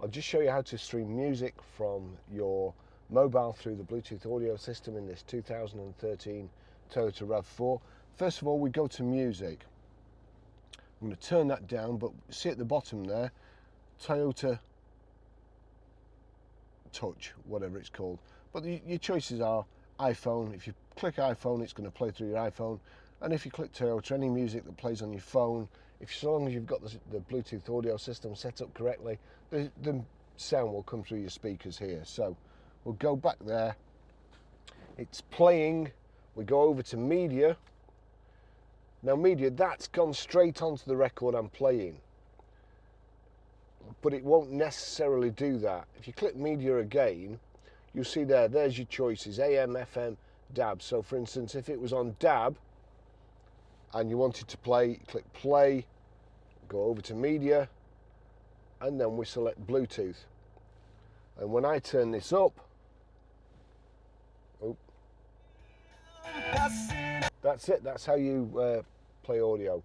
I'll just show you how to stream music from your mobile through the Bluetooth audio system in this 2013 Toyota RAV4. First of all, we go to music. I'm going to turn that down, but see at the bottom there, Toyota Touch, whatever it's called. But your choices are iPhone. If you click iPhone, it's going to play through your iPhone. And if you click Toyota, any music that plays on your phone, so long as you've got the Bluetooth audio system set up correctly, the sound will come through your speakers here. So we'll go back there. It's playing. We go over to media. Now media, that's gone straight onto the record I'm playing. But it won't necessarily do that. If you click media again, you'll see there's your choices, AM, FM, DAB. So for instance, if it was on DAB and you wanted to play, click play, go over to media, and then we select Bluetooth. And when I turn this up, that's it, that's how you play audio.